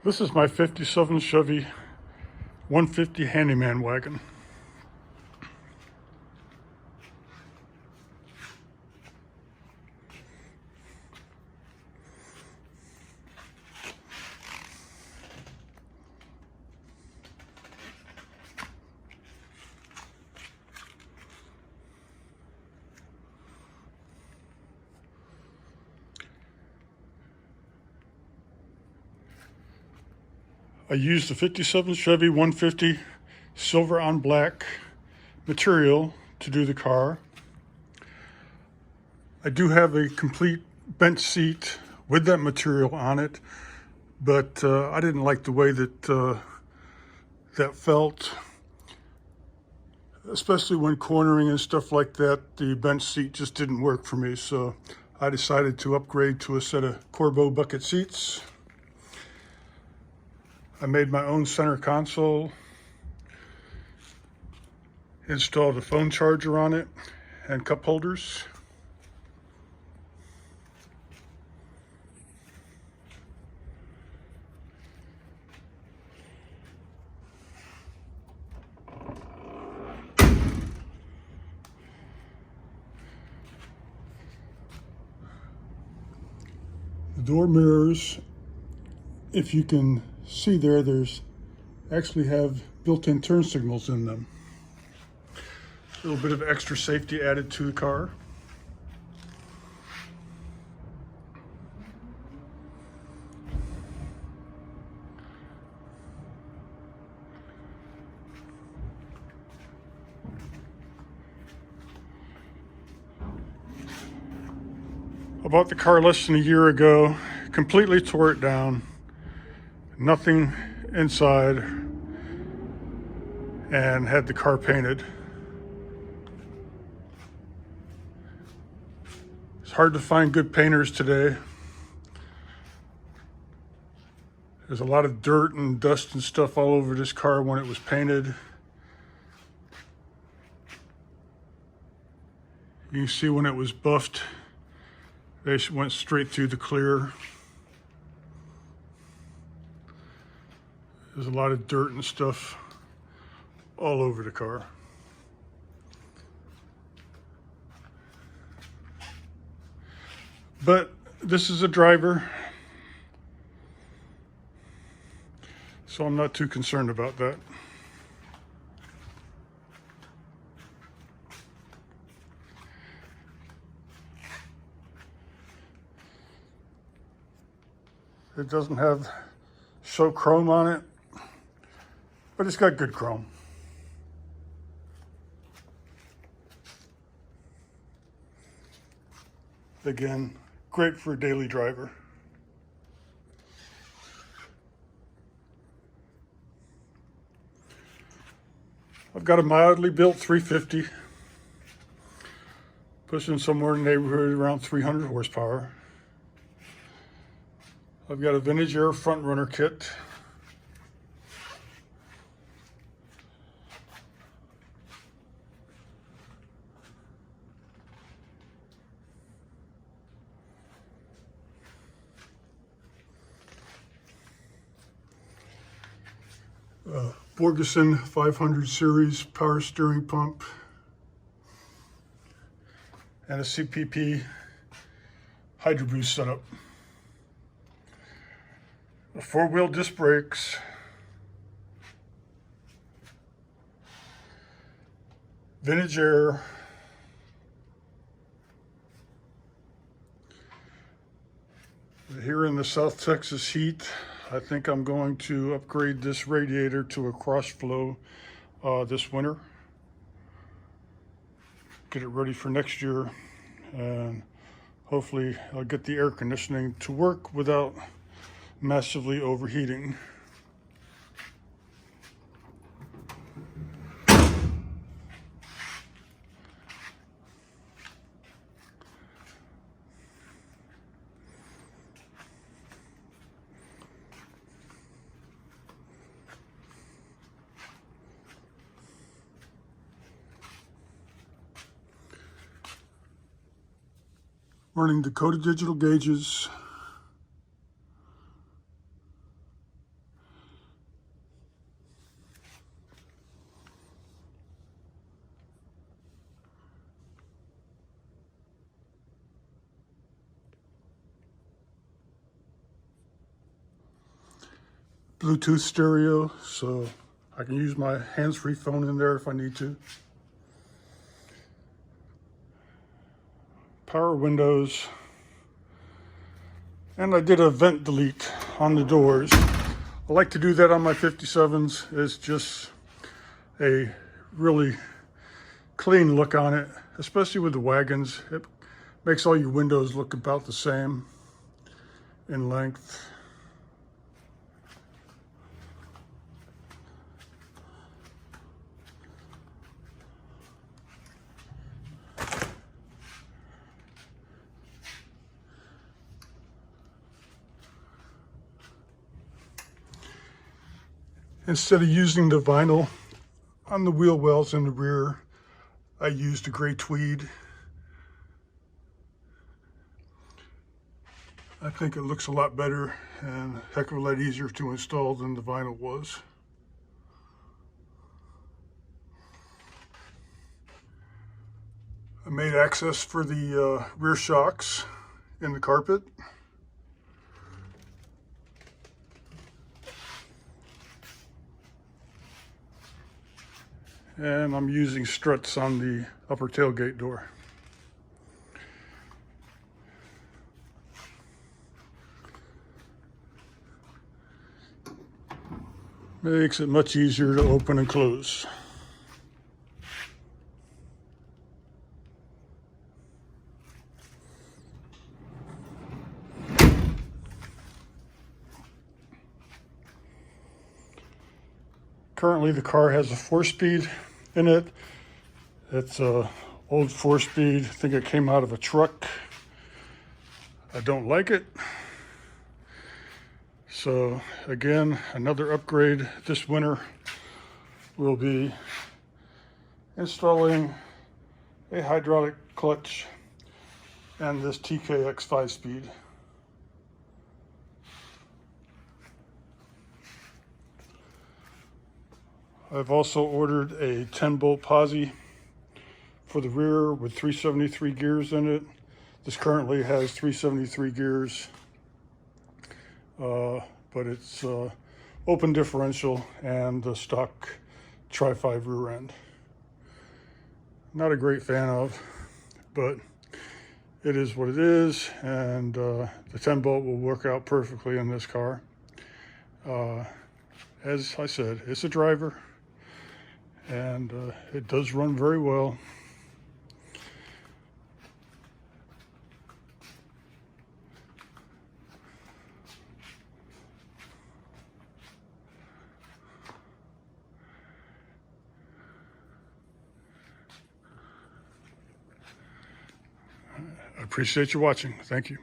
This is my 57 Chevy 150 Handyman Wagon. I used the 57 Chevy 150 silver on black material to do the car. I do have a complete bench seat with that material on it, but I didn't like the way that that felt, especially when cornering and stuff like that. The bench seat just didn't work for me, so I decided to upgrade to a set of Corbeau bucket seats. I made my own center console, installed a phone charger on it and cup holders. The door mirrors, if you can see there's actually have built-in turn signals in them. A little bit of extra safety added to the car. I bought the car less than a year ago, completely tore it down, nothing inside, and had the car painted. It's hard to find good painters today. There's a lot of dirt and dust and stuff all over this car when it was painted. You can see when it was buffed, they went straight through the clear. There's a lot of dirt and stuff all over the car. But this is a driver, so I'm not too concerned about that. It doesn't have show chrome on it, but it's got good chrome. Again, great for a daily driver. I've got a mildly built 350, pushing somewhere in the neighborhood around 300 horsepower. I've got a vintage air front runner kit. Borgeson 500 series power steering pump, and a CPP hydro boost setup. 4-wheel disc brakes, vintage air, here in the South Texas heat. I think I'm going to upgrade this radiator to a cross flow this winter. Get it ready for next year, and hopefully I'll get the air conditioning to work without massively overheating. Running Dakota digital gauges, Bluetooth stereo, so I can use my hands-free phone in there if I need to. Power windows. And I did a vent delete on the doors. I like to do that on my 57s. It's just a really clean look on it, especially with the wagons. It makes all your windows look about the same in length. Instead of using the vinyl on the wheel wells in the rear, I used a gray tweed. I think it looks a lot better and a heck of a lot easier to install than the vinyl was. I made access for the rear shocks in the carpet. And I'm using struts on the upper tailgate door. Makes it much easier to open and close. Currently the car has a 4-speed in it. It's a old 4-speed. I think it came out of a truck. I don't like it. So again, another upgrade this winter will be installing a hydraulic clutch and this TKX 5-speed. I've also ordered a 10-bolt posi for the rear with 373 gears in it. This currently has 373 gears, but it's open differential and the stock Tri-5 rear end. Not a great fan of, but it is what it is, and the 10-bolt will work out perfectly in this car. As I said, it's a driver, and it does run very well. I appreciate you watching. Thank you.